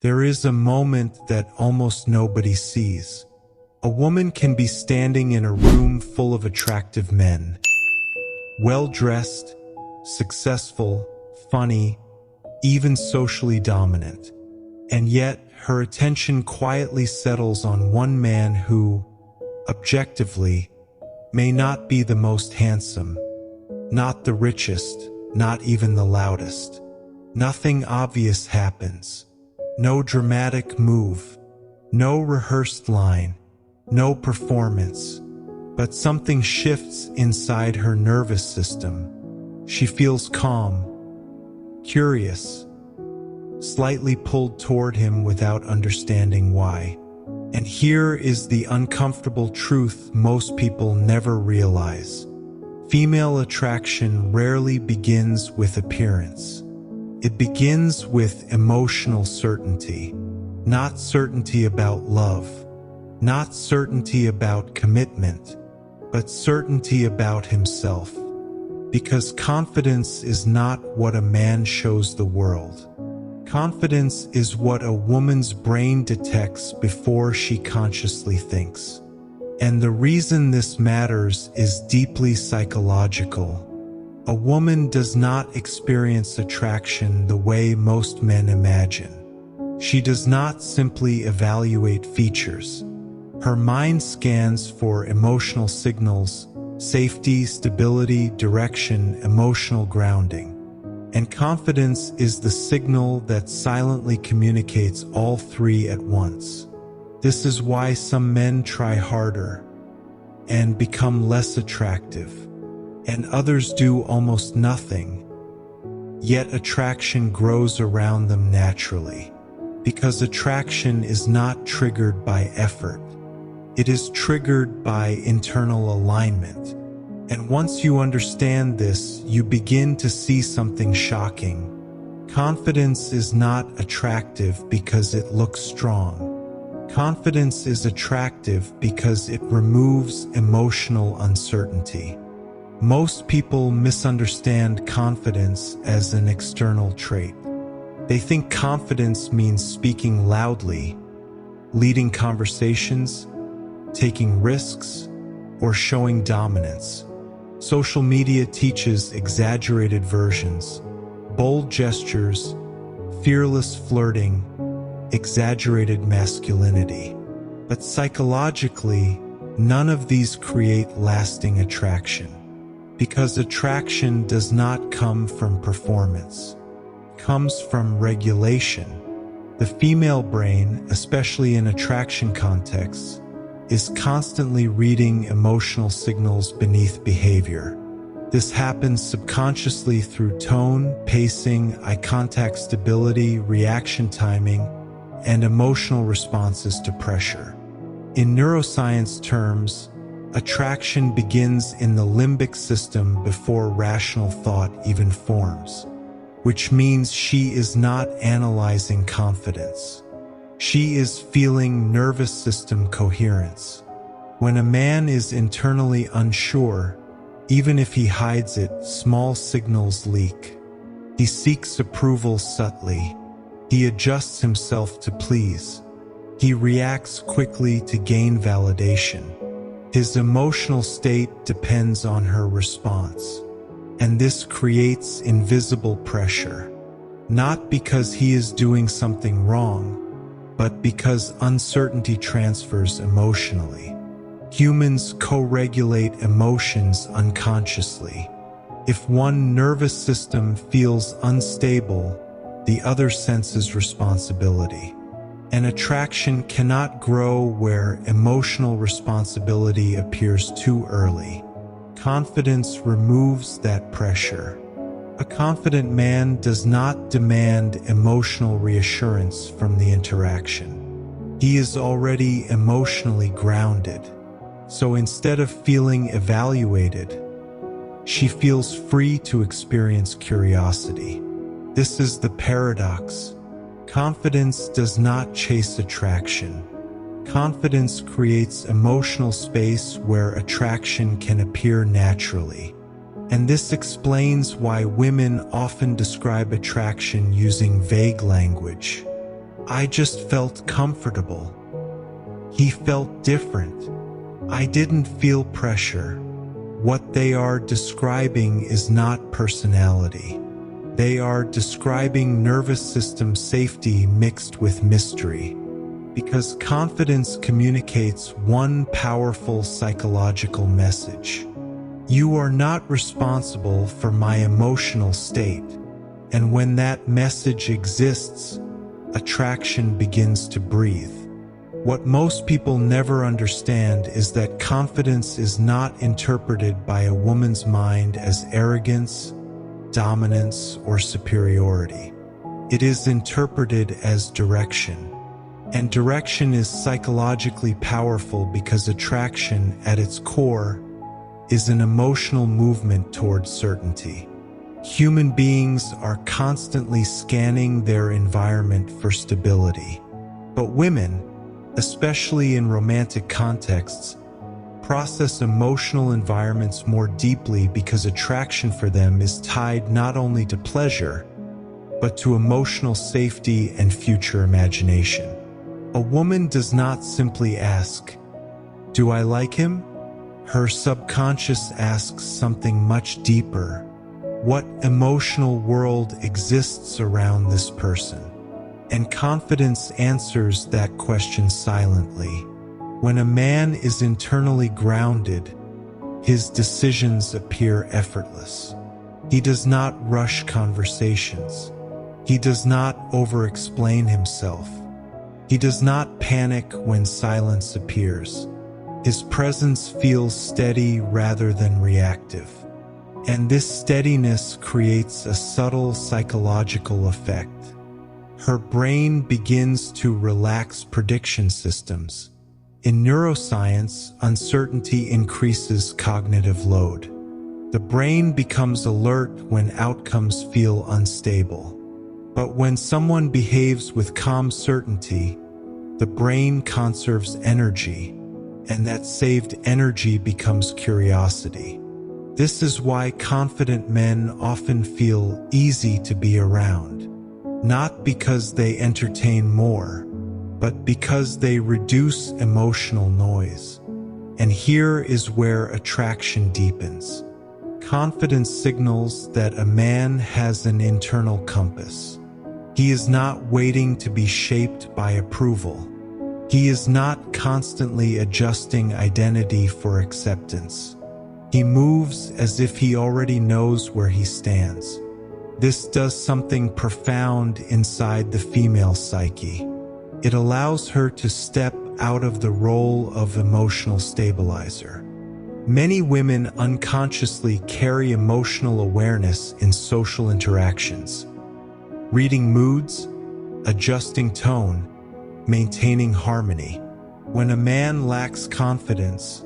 There is a moment that almost nobody sees. A woman can be standing in a room full of attractive men, well-dressed, successful, funny, even socially dominant. And yet, her attention quietly settles on one man who, objectively, may not be the most handsome, not the richest, not even the loudest. Nothing obvious happens. No dramatic move, no rehearsed line, no performance. But something shifts inside her nervous system. She feels calm, curious, slightly pulled toward him without understanding why. And here is the uncomfortable truth most people never realize. Female attraction rarely begins with appearance. It begins with emotional certainty. Not certainty about love, not certainty about commitment, but certainty about himself. Because confidence is not what a man shows the world. Confidence is what a woman's brain detects before she consciously thinks. And the reason this matters is deeply psychological. A woman does not experience attraction the way most men imagine. She does not simply evaluate features. Her mind scans for emotional signals, safety, stability, direction, emotional grounding. And confidence is the signal that silently communicates all three at once. This is why some men try harder and become less attractive, and others do almost nothing, yet attraction grows around them naturally. Because attraction is not triggered by effort. It is triggered by internal alignment. And once you understand this, you begin to see something shocking. Confidence is not attractive because it looks strong. Confidence is attractive because it removes emotional uncertainty. Most people misunderstand confidence as an external trait. They think confidence means speaking loudly, leading conversations, taking risks, or showing dominance. Social media teaches exaggerated versions, bold gestures, fearless flirting, exaggerated masculinity. But psychologically, none of these create lasting attraction. Because attraction does not come from performance. It comes from regulation. The female brain, especially in attraction contexts, is constantly reading emotional signals beneath behavior. This happens subconsciously through tone, pacing, eye contact stability, reaction timing, and emotional responses to pressure. In neuroscience terms, attraction begins in the limbic system before rational thought even forms, which means she is not analyzing confidence. She is feeling nervous system coherence. When a man is internally unsure, even if he hides it, small signals leak. He seeks approval subtly. He adjusts himself to please. He reacts quickly to gain validation. His emotional state depends on her response. And this creates invisible pressure. Not because he is doing something wrong, but because uncertainty transfers emotionally. Humans co-regulate emotions unconsciously. If one nervous system feels unstable, the other senses responsibility. An attraction cannot grow where emotional responsibility appears too early. Confidence removes that pressure. A confident man does not demand emotional reassurance from the interaction. He is already emotionally grounded. So instead of feeling evaluated, she feels free to experience curiosity. This is the paradox. Confidence does not chase attraction. Confidence creates emotional space where attraction can appear naturally. And this explains why women often describe attraction using vague language. I just felt comfortable. He felt different. I didn't feel pressure. What they are describing is not personality. They are describing nervous system safety mixed with mystery. Because confidence communicates one powerful psychological message. You are not responsible for my emotional state. And when that message exists, attraction begins to breathe. What most people never understand is that confidence is not interpreted by a woman's mind as arrogance, dominance, or superiority. It is interpreted as direction. And direction is psychologically powerful because attraction, at its core, is an emotional movement toward certainty. Human beings are constantly scanning their environment for stability. But women, especially in romantic contexts, process emotional environments more deeply because attraction for them is tied not only to pleasure, but to emotional safety and future imagination. A woman does not simply ask, "Do I like him?" Her subconscious asks something much deeper. What emotional world exists around this person? And confidence answers that question silently. When a man is internally grounded, his decisions appear effortless. He does not rush conversations. He does not over-explain himself. He does not panic when silence appears. His presence feels steady rather than reactive. And this steadiness creates a subtle psychological effect. Her brain begins to relax prediction systems. In neuroscience, uncertainty increases cognitive load. The brain becomes alert when outcomes feel unstable. But when someone behaves with calm certainty, the brain conserves energy, and that saved energy becomes curiosity. This is why confident men often feel easy to be around, not because they entertain more, but because they reduce emotional noise. And here is where attraction deepens. Confidence signals that a man has an internal compass. He is not waiting to be shaped by approval. He is not constantly adjusting identity for acceptance. He moves as if he already knows where he stands. This does something profound inside the female psyche. It allows her to step out of the role of emotional stabilizer. Many women unconsciously carry emotional awareness in social interactions. Reading moods, adjusting tone, maintaining harmony. When a man lacks confidence,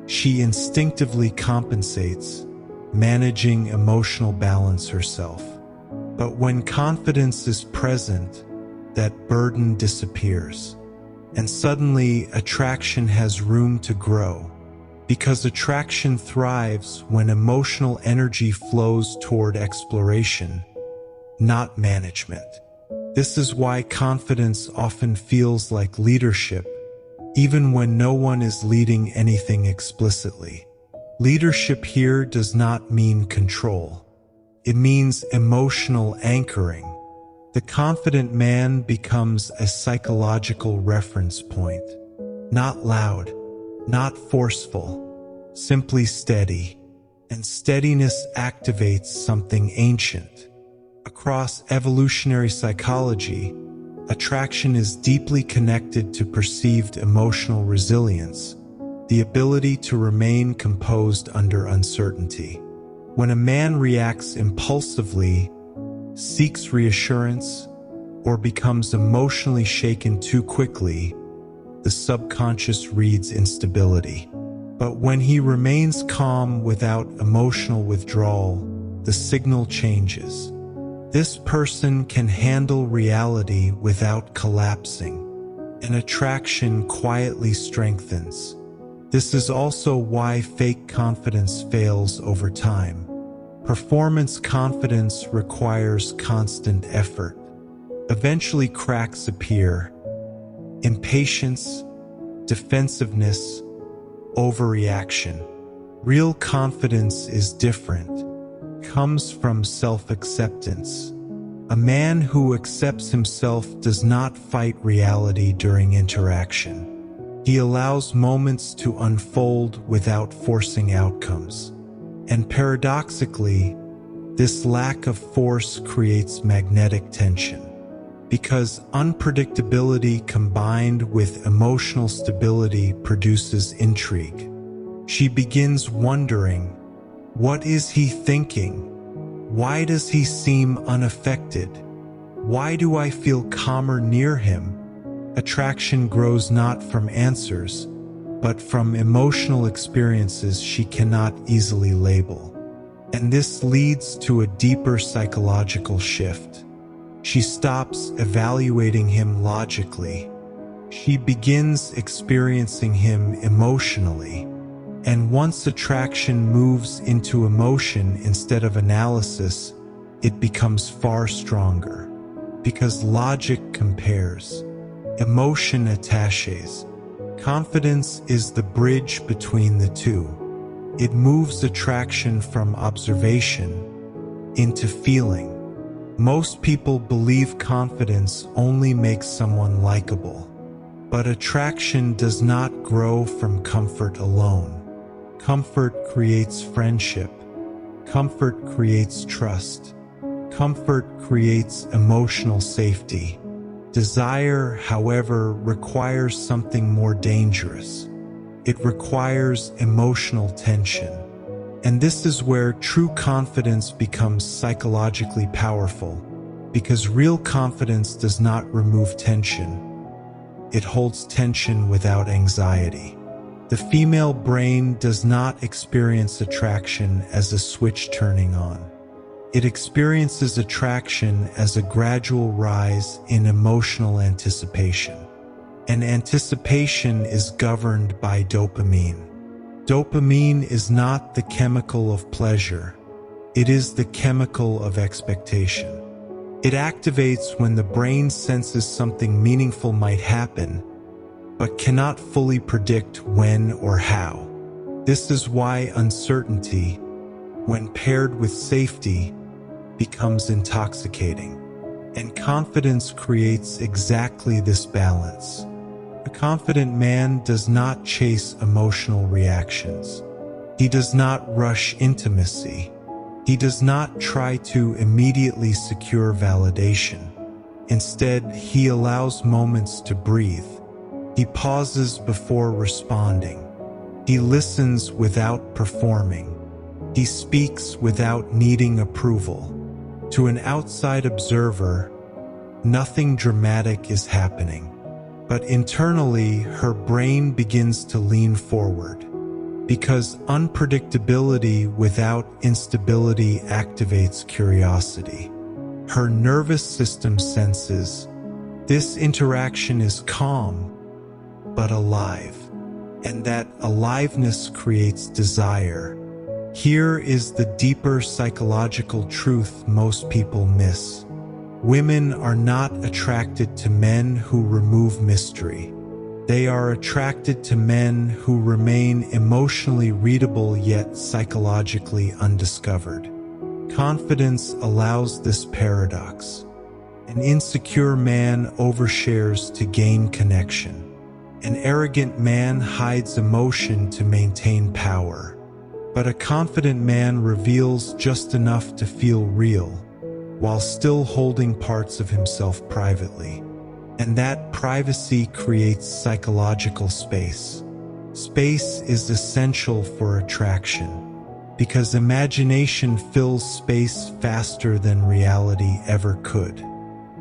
she instinctively compensates, managing emotional balance herself. But when confidence is present, that burden disappears. And suddenly, attraction has room to grow. Because attraction thrives when emotional energy flows toward exploration, not management. This is why confidence often feels like leadership, even when no one is leading anything explicitly. Leadership here does not mean control. It means emotional anchoring. The confident man becomes a psychological reference point. Not loud, not forceful, simply steady. And steadiness activates something ancient. Across evolutionary psychology, attraction is deeply connected to perceived emotional resilience, the ability to remain composed under uncertainty. When a man reacts impulsively, seeks reassurance, or becomes emotionally shaken too quickly, the subconscious reads instability. But when he remains calm without emotional withdrawal, the signal changes. This person can handle reality without collapsing, and attraction quietly strengthens. This is also why fake confidence fails over time. Performance confidence requires constant effort. Eventually cracks appear. Impatience, defensiveness, overreaction. Real confidence is different. Comes from self-acceptance. A man who accepts himself does not fight reality during interaction. He allows moments to unfold without forcing outcomes. And paradoxically, this lack of force creates magnetic tension. Because unpredictability combined with emotional stability produces intrigue. She begins wondering, what is he thinking? Why does he seem unaffected? Why do I feel calmer near him? Attraction grows not from answers, but from emotional experiences she cannot easily label. And this leads to a deeper psychological shift. She stops evaluating him logically. She begins experiencing him emotionally. And once attraction moves into emotion instead of analysis, it becomes far stronger. Because logic compares, emotion attaches. Confidence is the bridge between the two. It moves attraction from observation into feeling. Most people believe confidence only makes someone likable. But attraction does not grow from comfort alone. Comfort creates friendship. Comfort creates trust. Comfort creates emotional safety. Desire, however, requires something more dangerous. It requires emotional tension. And this is where true confidence becomes psychologically powerful, because real confidence does not remove tension. It holds tension without anxiety. The female brain does not experience attraction as a switch turning on. It experiences attraction as a gradual rise in emotional anticipation. And anticipation is governed by dopamine. Dopamine is not the chemical of pleasure. It is the chemical of expectation. It activates when the brain senses something meaningful might happen, but cannot fully predict when or how. This is why uncertainty, when paired with safety, becomes intoxicating. And confidence creates exactly this balance. A confident man does not chase emotional reactions. He does not rush intimacy. He does not try to immediately secure validation. Instead, he allows moments to breathe. He pauses before responding. He listens without performing. He speaks without needing approval. To an outside observer, nothing dramatic is happening. But internally, her brain begins to lean forward. Because unpredictability without instability activates curiosity. Her nervous system senses, this interaction is calm, but alive. And that aliveness creates desire. Here is the deeper psychological truth most people miss. Women are not attracted to men who remove mystery. They are attracted to men who remain emotionally readable yet psychologically undiscovered. Confidence allows this paradox. An insecure man overshares to gain connection. An arrogant man hides emotion to maintain power. But a confident man reveals just enough to feel real, while still holding parts of himself privately. And that privacy creates psychological space. Space is essential for attraction, because imagination fills space faster than reality ever could.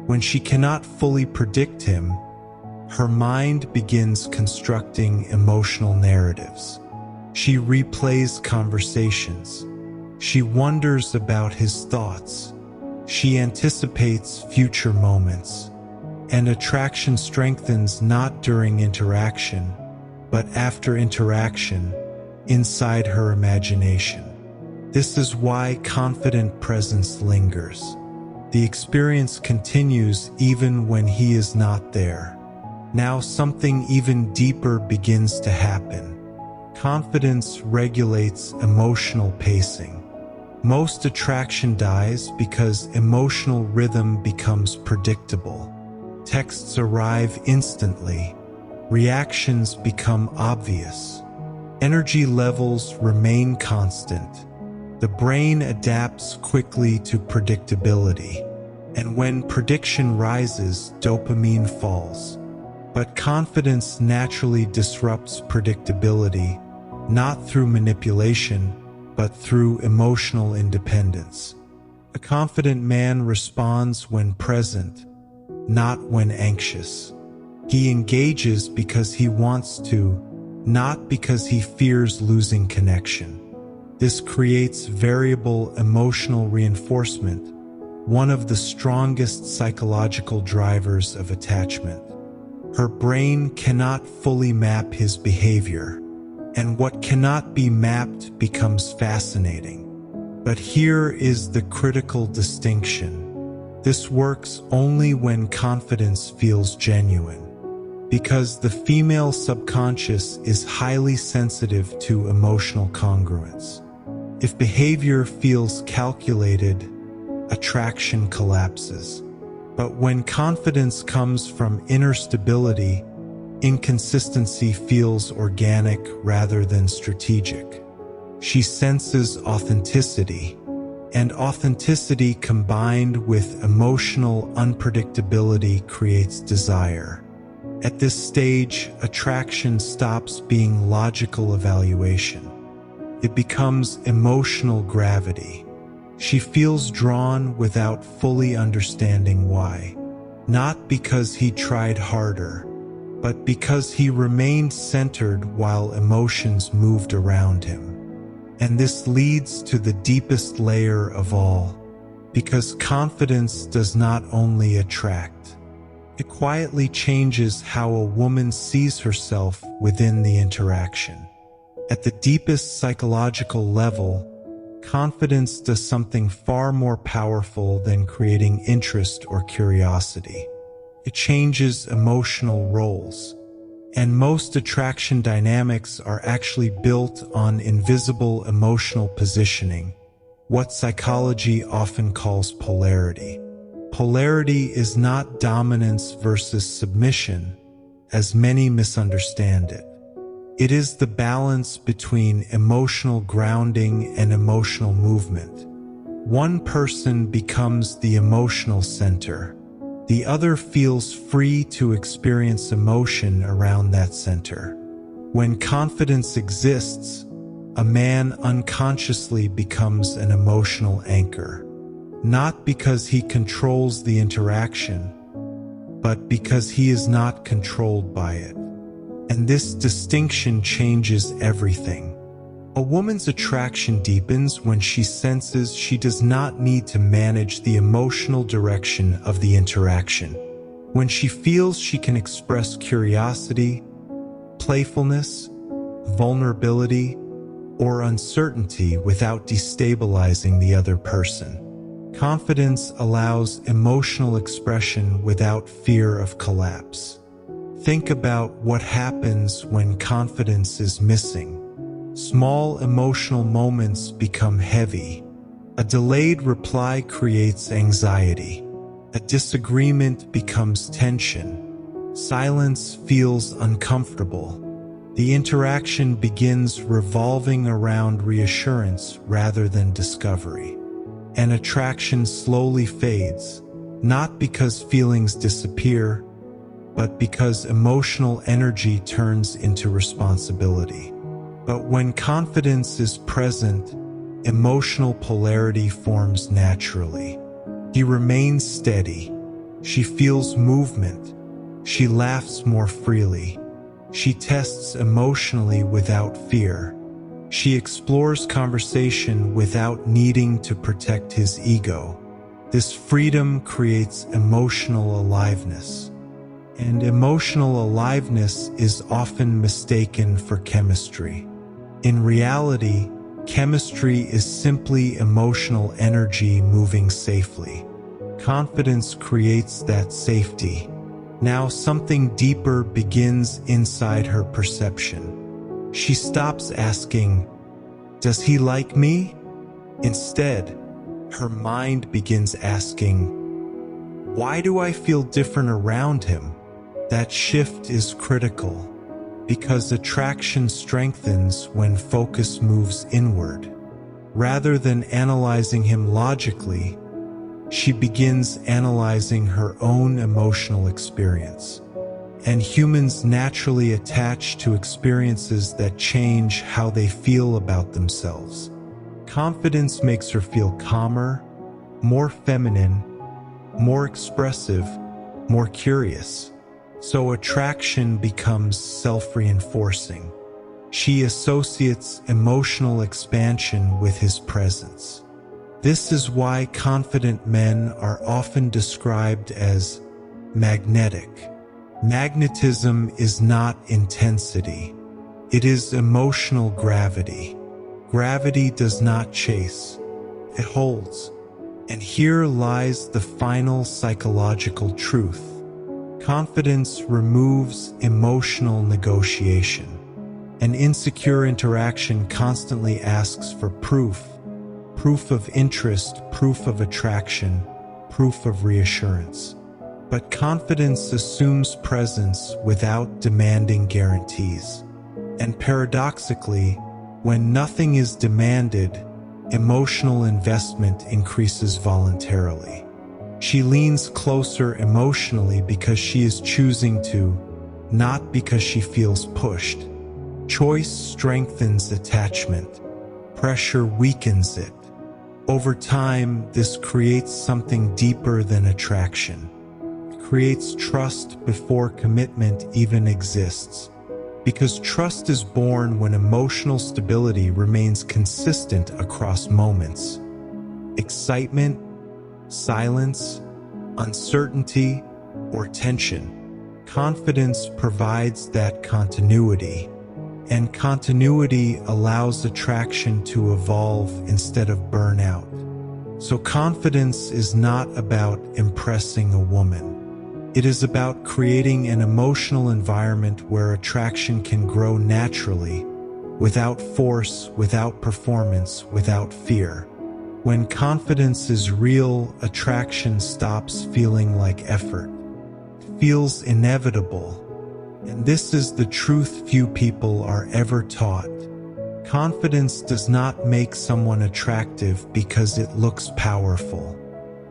When she cannot fully predict him, her mind begins constructing emotional narratives. She replays conversations. She wonders about his thoughts. She anticipates future moments. And attraction strengthens not during interaction, but after interaction, inside her imagination. This is why confident presence lingers. The experience continues even when he is not there. Now something even deeper begins to happen. Confidence regulates emotional pacing. Most attraction dies because emotional rhythm becomes predictable. Texts arrive instantly. Reactions become obvious. Energy levels remain constant. The brain adapts quickly to predictability. And when prediction rises, dopamine falls. But confidence naturally disrupts predictability, not through manipulation, but through emotional independence. A confident man responds when present, not when anxious. He engages because he wants to, not because he fears losing connection. This creates variable emotional reinforcement, one of the strongest psychological drivers of attachment. Her brain cannot fully map his behavior, and what cannot be mapped becomes fascinating. But here is the critical distinction. This works only when confidence feels genuine, because the female subconscious is highly sensitive to emotional congruence. If behavior feels calculated, attraction collapses. But when confidence comes from inner stability, inconsistency feels organic rather than strategic. She senses authenticity, and authenticity combined with emotional unpredictability creates desire. At this stage, attraction stops being logical evaluation. It becomes emotional gravity. She feels drawn without fully understanding why. Not because he tried harder, but because he remained centered while emotions moved around him. And this leads to the deepest layer of all, because confidence does not only attract, it quietly changes how a woman sees herself within the interaction. At the deepest psychological level, confidence does something far more powerful than creating interest or curiosity. It changes emotional roles. And most attraction dynamics are actually built on invisible emotional positioning, what psychology often calls polarity. Polarity is not dominance versus submission, as many misunderstand it. It is the balance between emotional grounding and emotional movement. One person becomes the emotional center. The other feels free to experience emotion around that center. When confidence exists, a man unconsciously becomes an emotional anchor, not because he controls the interaction, but because he is not controlled by it. And this distinction changes everything. A woman's attraction deepens when she senses she does not need to manage the emotional direction of the interaction. When she feels she can express curiosity, playfulness, vulnerability, or uncertainty without destabilizing the other person. Confidence allows emotional expression without fear of collapse. Think about what happens when confidence is missing. Small emotional moments become heavy. A delayed reply creates anxiety. A disagreement becomes tension. Silence feels uncomfortable. The interaction begins revolving around reassurance rather than discovery. And attraction slowly fades, not because feelings disappear, but because emotional energy turns into responsibility. But when confidence is present, emotional polarity forms naturally. He remains steady. She feels movement. She laughs more freely. She tests emotionally without fear. She explores conversation without needing to protect his ego. This freedom creates emotional aliveness. And emotional aliveness is often mistaken for chemistry. In reality, chemistry is simply emotional energy moving safely. Confidence creates that safety. Now something deeper begins inside her perception. She stops asking, "Does he like me?" Instead, her mind begins asking, "Why do I feel different around him?" That shift is critical, because attraction strengthens when focus moves inward. Rather than analyzing him logically, she begins analyzing her own emotional experience. And humans naturally attach to experiences that change how they feel about themselves. Confidence makes her feel calmer, more feminine, more expressive, more curious. So attraction becomes self-reinforcing. She associates emotional expansion with his presence. This is why confident men are often described as magnetic. Magnetism is not intensity. It is emotional gravity. Gravity does not chase. It holds. And here lies the final psychological truth. Confidence removes emotional negotiation. An insecure interaction constantly asks for proof. Proof of interest, proof of attraction, proof of reassurance. But confidence assumes presence without demanding guarantees. And paradoxically, when nothing is demanded, emotional investment increases voluntarily. She leans closer emotionally because she is choosing to, not because she feels pushed. Choice strengthens attachment. Pressure weakens it. Over time, this creates something deeper than attraction. It creates trust before commitment even exists. Because trust is born when emotional stability remains consistent across moments. Excitement, silence, uncertainty, or tension. Confidence provides that continuity. And continuity allows attraction to evolve instead of burn out. So confidence is not about impressing a woman. It is about creating an emotional environment where attraction can grow naturally, without force, without performance, without fear. When confidence is real, attraction stops feeling like effort. It feels inevitable. And this is the truth few people are ever taught. Confidence does not make someone attractive because it looks powerful.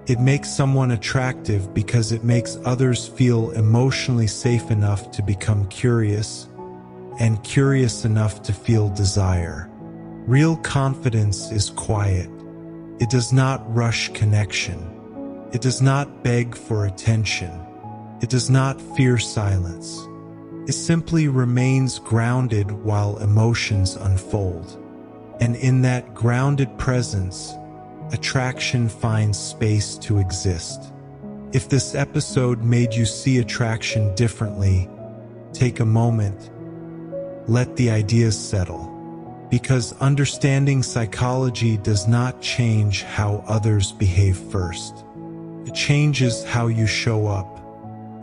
It makes someone attractive because it makes others feel emotionally safe enough to become curious, and curious enough to feel desire. Real confidence is quiet. It does not rush connection. It does not beg for attention. It does not fear silence. It simply remains grounded while emotions unfold. And in that grounded presence, attraction finds space to exist. If this episode made you see attraction differently, take a moment. Let the ideas settle. Because understanding psychology does not change how others behave first. It changes how you show up.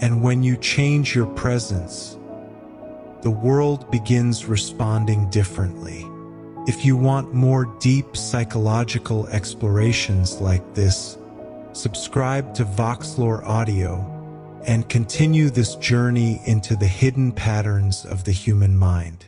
And when you change your presence, the world begins responding differently. If you want more deep psychological explorations like this, subscribe to Voxlore Audio and continue this journey into the hidden patterns of the human mind.